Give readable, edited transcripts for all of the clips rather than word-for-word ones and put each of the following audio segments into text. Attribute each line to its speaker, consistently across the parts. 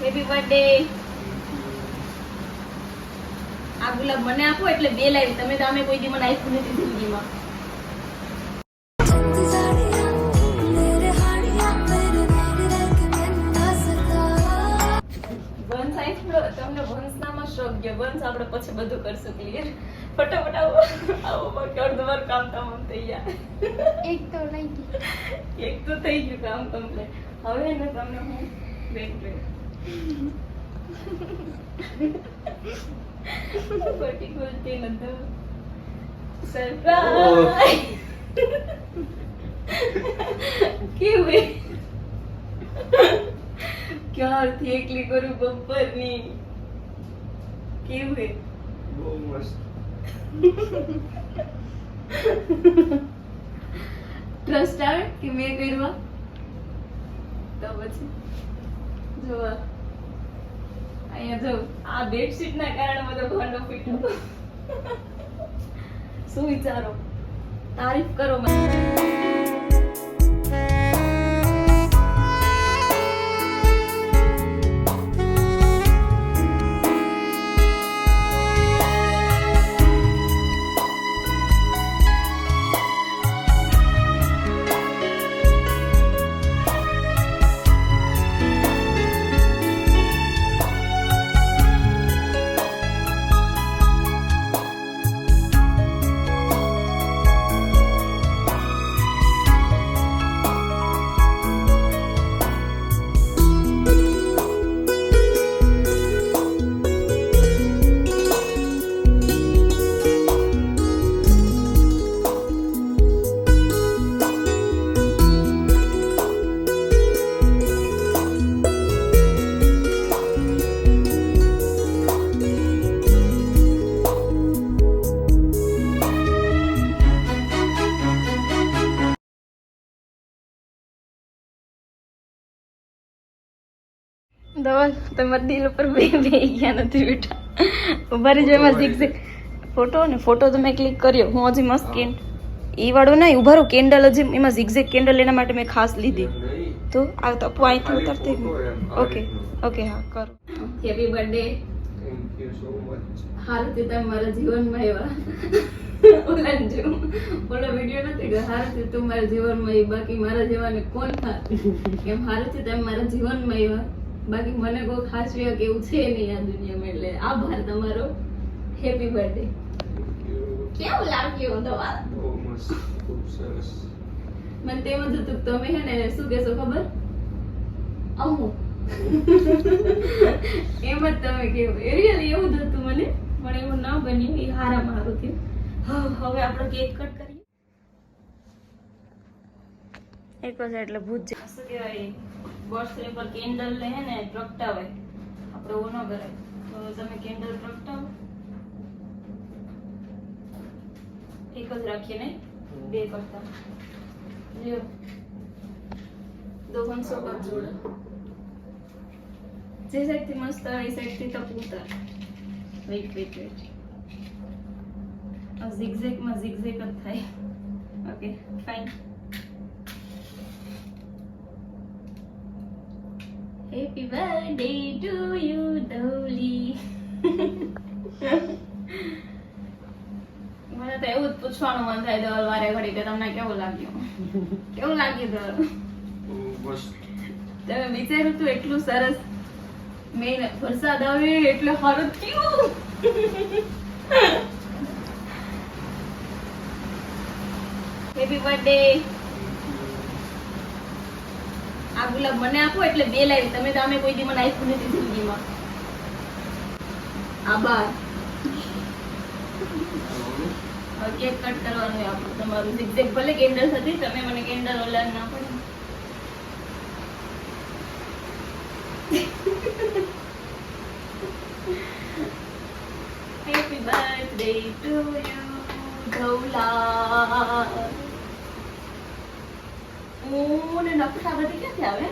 Speaker 1: Happy birthday. આ ગુલાબ મને આપો એટલે બે લાવી. તમે તો અમે કોઈ દી મને આપ્યું નથી જિંદગીમાં. વંશ આપ્યો તમને. વંશનામાં શોખ ગયો. વંશ આપણે પછી બધું કરશું ક્લિયર. ફટાફટ આવો આવો. બાકી અડધું કામ તમામ થઈ ગયા. એક તો થઈ ગયું કામ કમ્પ્લીટ. હવે ને તમને હું વેટ પર્ટિક્યુલર તે નતો સરપ્રાઈઝ કેવું ક્યારથી એકલી કરું બપોરની. કેવું
Speaker 2: બહુ મસ્ત.
Speaker 1: ટ્રસ્ટ આવે કે મેં કરવા તો પછી જોવા અહીંયા જો આ બેડશીટ ના કારણે બધો ભાંડો પીટ્યો. શું વિચારો? તારીફ કરો મને. દવા તમારા દિલ ઉપર બે ગયા નથી બેટા. ઉભા રહેજો. એમાં ઝિગઝેગ ફોટો ને ફોટો તમે ક્લિક કર્યો. હું હજી મસ્ત એ વાળો નહીં ઉભા રહો. કેન્ડલ હજી એમાં ઝિગઝેગ કેન્ડલ એના માટે મેં ખાસ લીધી. તો આ તપુ અહીંથી ઉતરતી. ઓકે ઓકે હા કરો. Happy birthday.
Speaker 2: Thank you so much.
Speaker 1: હારું તે તમે મારા જીવનમાં આવ્યા. ઓલા જો ઓલો વિડિયો નથી કે હારું તે તું મારા જીવનમાં આવી. બાકી મારા જેવાને કોણ થાય એમ. હારું તે તમે મારા જીવનમાં આવ્યા. બાકી મને કોઈ ખાસ કે એવું છે નહીં આ દુનિયામાં. એટલે આભાર તમારો. Happy birthday. કેવું લાગ્યું દવા?
Speaker 2: બહુ મસ્ત. ખૂબ સરસ.
Speaker 1: મને તેમ જ હતું તમે હે ને શું કહેશો ખબર? અમુક એમ જ તમે કેવું. રિયલી એવું જ હતું મને. પણ એવું ન બન્યું. એ હારામાં હારું થયું. હવે આપણે કેક કટ કરીએ. એક પછી એટલે ભૂત શું કહેવાય બર્થડે પર કેન્ડલ લે હે ને પ્રગટાવે. આપણે એવું ન કરાય. તો તમે કેન્ડલ પ્રગટાવો. એક જ રાખીએ ને બે કરતા. લ્યો દો હંસો પર જોડે. જે સાઈડથી મસ્ત આવે એ સાઈડથી તપ ઉતાર. Wait wait wait. આ ઝિગઝેગમાં ઝિગઝેગ જ થાય. Okay fine. Happy birthday to you Dhavli. મને તો એવું જ પૂછવાનું મન થાય દર વારે ઘડી કે તમને કેવું લાગ્યું. કેવું લાગ્યું દર?
Speaker 2: બહુ મસ્ત.
Speaker 1: તમે વિચાર્યું તું એટલું સરસ. મેં વરસાદ આવે એટલે સારું થયું. Happy birthday. આ ગુલાબ મને આપો એટલે બે લાવી. તમે તો અમે કોઈ દી મને આપ્યું નથી જિંદગીમાં. આભાર. હવે કેક કટ કરવાનું આપણું તમારું. ઝિગઝેગ ભલે કેન્ડલ હતી. તમે મને કેન્ડલ ઓલા ના પડે. Happy birthday to you Dhavla. ને નકશા બધી ક્યાંથી આવે?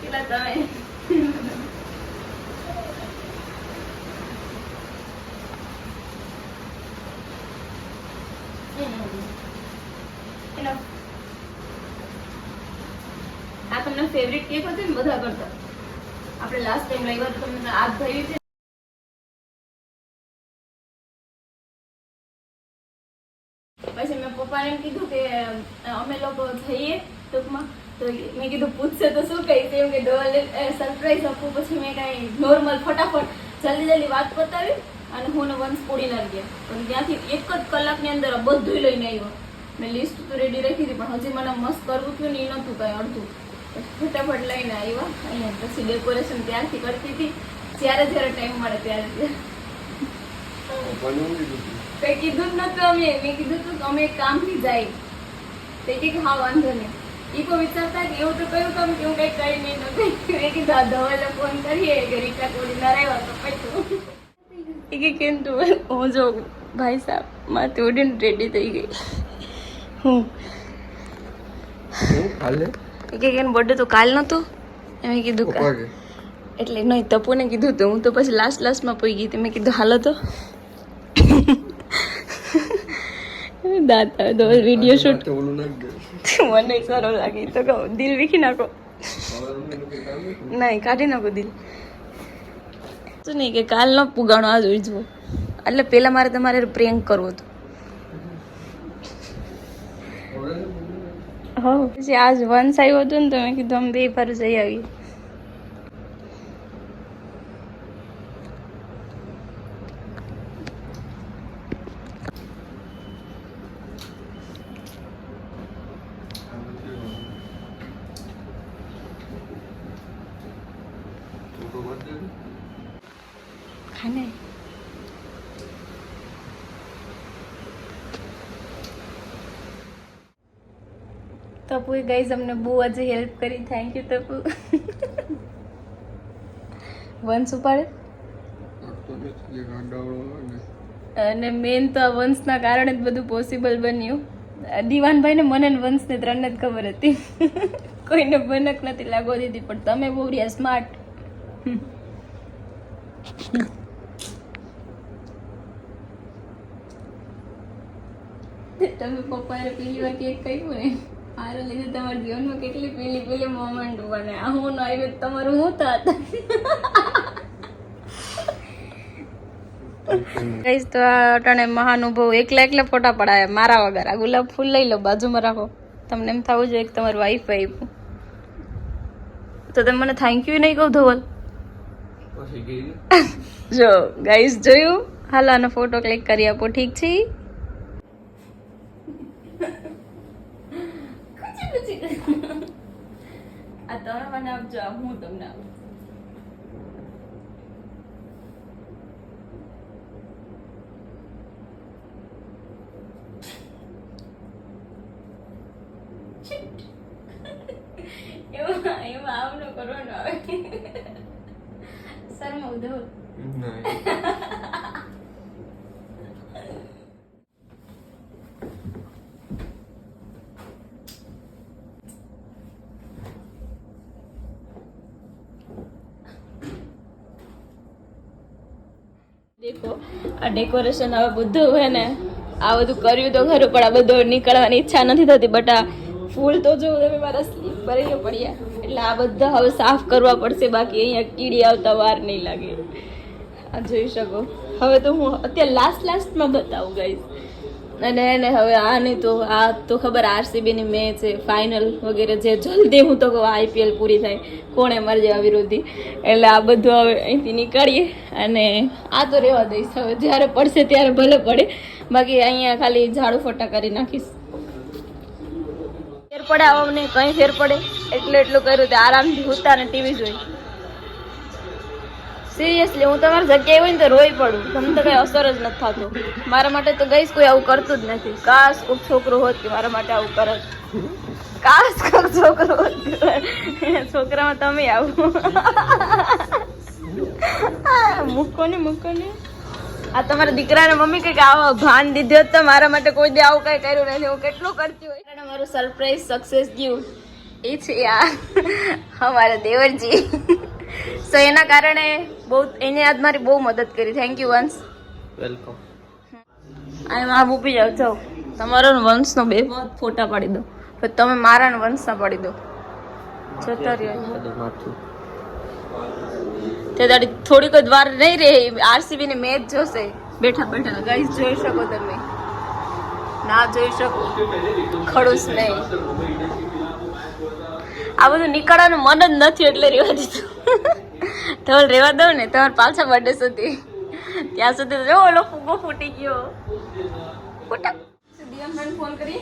Speaker 1: પેલા તમે આ તમને ફેવરિટ કેક હતી ને બધા કરતા. આપણે લાસ્ટ ટાઈમ લાવ્યા તો તમને આજ ભાઈ છે. પછી મેં પપ્પાને એમ કીધું કે અમે લોકો જઈએ ટૂંકમાં, તો મેં કીધું પૂછશે તો શું કહીશ, એમ કે ડોલે સરપ્રાઈઝ આપું. પછી મેં કાંઈ નોર્મલ ફટાફટ જલ્દી વાત પતાવી અને હું ને વંશ પોડીનાર ગયા. પણ ત્યાંથી એક જ કલાકની અંદર બધું લઈને આવ્યો. મેં લિસ્ટ તો રેડી રાખી હતી પણ હજી મને મસ્ત કરવું થયું ને એ નહોતું કાંઈ અડધું. ફટાફટ લઈને આવ્યા અહીંયા. પછી ડેકોરેશન ત્યારથી કરતી હતી, જ્યારે ટાઈમ મળે ત્યારે કંઈ કીધું જ નતું. મેં કીધું તું અમે એક કામથી જાય તે કે હા વાંધો નહીં. એ તો વિચારતા કે એવું તો કયું કામ કે હું કંઈ કરી નહીં નથી. મેં કીધું આ ધવલે ફોન કરીએ કે રીટા કોડી ના આવ્યા તો પછી એ કે કેમ તું હું જો ભાઈ સાહેબ માથે ઉડીને રેડી થઈ ગઈ હું
Speaker 2: હાલે
Speaker 1: કે એનો બર્થડે તો કાલ નતો એમ કીધું કા એટલે નહીં તપુને કીધું તો હું તો પછી લાસ્ટમાં પોઈ ગઈ. મેં કીધું હાલો તો દાતા તો વિડીયો શૂટ મને સારો લાગે તો કહું દિલ વીખી નાખો. નહીં કાઢી નાખો દિલ. શું નહીં કે કાલ ન પુગાણો આજ ઉજવો. એટલે પેલા મારે તમારે પ્રેન્ક કરવો હતો. હા પછી આજ વંશ આવ્યો હતો ને તો મેં કીધું અમે બે ફર જઈ આવીએ. ખાને તપુ ગાઈઝ અમને બહુ આજે હેલ્પ કરી. Thank you Tapu. વંશ ઉપાડે અને મેન તો આ વંશના કારણે જ બધું પોસિબલ બન્યું. દિવાનભાઈને મને વંશને ત્રણને જ ખબર હતી. કોઈને ભનક નથી લાગવા દીધી. પણ તમે બહુ રહ્યા સ્માર્ટ. તમે પપ્પાએ પેલી વાર કેક કહ્યું ને મારા લીધે તમારા જીવનમાં કેટલી પેલી મોમેન્ટ બને. આ હું ન આવી તમારું હું તો હતા. ગાઈસ તો આ અટાણે મહાનુભાવ એકલા ફોટા પડાયા મારા વગર. આ ગુલાબ ફૂલ લઈ લો બાજુમાં રાખો. તમને એમ થવું જોઈએ કે તમારું વાઈફ આપ્યું તો તમે મને થેન્ક યુ નહીં કહું ધવલ. જો ગાઈસ જોયું. હાલો આનો ફોટો ક્લિક કરી આપો. ઠીક છે. આ તમે મને આપજો, હું તમને આપું. એમાં આવ ન કરવાનું આવે. શરમા ઉધો દેખો આ ડેકોરેશન હવે બધું હે ને આ બધું કર્યું તો ખરું પણ આ બધું નીકળવાની ઈચ્છા નથી થતી. બટ આ ફૂલ તો જો તમે મારા સ્લીપ ભરી પડ્યા એટલે આ બધા હવે સાફ કરવા પડશે. બાકી અહીંયા કીડી આવતા વાર નહીં લાગે. આ જોઈ શકો. હવે તો હું અત્યારે લાસ્ટમાં બતાવું ગાઈસ. અને એને હવે આ નહીં તો આ તો ખબર આરસીબીની મેચ છે ફાઇનલ વગેરે જે જલ્દી હું તો કહું આઈપીએલ પૂરી થાય કોણે મારી જેવા વિરોધી. એટલે આ બધું હવે અહીંથી નીકળીએ અને આ તો રહેવા દઈશ. હવે જ્યારે પડશે ત્યારે ભલે પડે. બાકી અહીંયા ખાલી ઝાડુ ફોટા કરી નાખીશ. ફેર પડે આવા નહીં કંઈ ફેર પડે એટલું કર્યું તે આરામથી હુતા ને ટીવી જોઈ. સિરિયસલી હું તમારી જગ્યાએ હોય ને તો રોઈ પડું. તમને તો કઈ અસર જ નથી થતો. મારા માટે તો ગઈશ કોઈ આવું કરતું જ નથી. કાશ કોઈક છોકરો હોત કે મારા માટે આવું કરત. કાશ કોઈક છોકરો હોત. છોકરામાં તમે આવું મૂકો ને આ તમારા દીકરાને મમ્મી કઈક આવો ભાન દીધી હોત તો મારા માટે કોઈ દે આવું કઈ કર્યું નથી. હું કેટલું કરતી હોય. મારું સરપ્રાઈઝ સક્સેસ ગયું એ છે આ અમારા દેવરજી. સો એના કારણે એને આજ મારી બહુ મદદ કરી. થેન્ક યુ વંશ.
Speaker 2: વેલકમ.
Speaker 1: આમ આપ ઊભી જાઓ. તમારો વંશનો બે ફોટા પાડી દો. પછી તમે મારા વંશના પાડી દો. જતા રહ્યો
Speaker 3: બધું માથું
Speaker 1: તે દાડી થોડીક જ વાર નહીં રહે આરસીબી ની મેચ જોશે બેઠા બેઠા ગાઈસ જોઈ શકો તમે ના જોઈ શકો ખડુસ નહીં આ બધું નીકળવાનું મન જ નથી એટલે રેવા દીધું ધવલ રેવા દઉં ને તમારે પાછા બર્થડે સુધી ત્યાં સુધી જો ઓલો ફૂગો ફૂટી ગયો ફૂટા દિવાનભાઈ ફોન કરી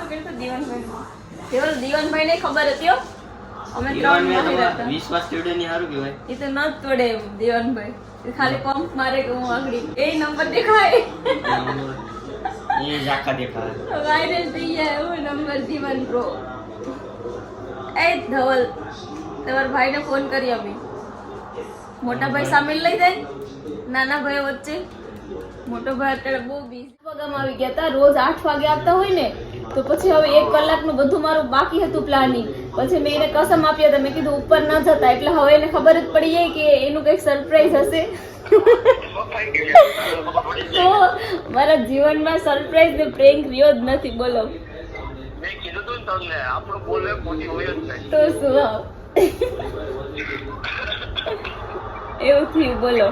Speaker 1: કરતો દિવાનભાઈ ને ખબર હતી હો અમે 3 માહિર હતા
Speaker 3: વિશ્વાસ તોડે ની સારું કહેવાય
Speaker 1: એ તો ન તોડે દિવાનભાઈ ખાલી પંપ મારે કે હું આગળ એ નંબર દેખાય
Speaker 3: ये जाका देखा
Speaker 1: વાયરલ થઈ જાય એવો નંબર જીવન પ્રો એ ધવલ તમારા ભાઈને ફોન કરી અમે મોટા ભાઈ સામેલ લઈ જાય નાના ભાઈ વચ્ચે મોટો ભાઈ અત્યારે બહુ બીઝી પ્રોગ્રામ આવી ગયા હતા રોજ 8 વાગે આવતા હોય ને તો પછી હવે 1 કલાકનું બધું મારું બાકી હતું પ્લાનિંગ પછી મેં એને કસમ આપી હતી મેં કીધું ઉપર ન જતા એટલે હવે એને ખબર જ પડી જાય કે એનું કંઈક સરપ્રાઈઝ હશે તો મારા જીવનમાં સરપ્રાઈઝ ને પ્રેન્ક રહ્યો જ નથી બોલો
Speaker 4: મેં કીધું તું ને તમને આપણું બોલે મોટી હોય જ નહીં
Speaker 1: તો શું એવું થયું બોલો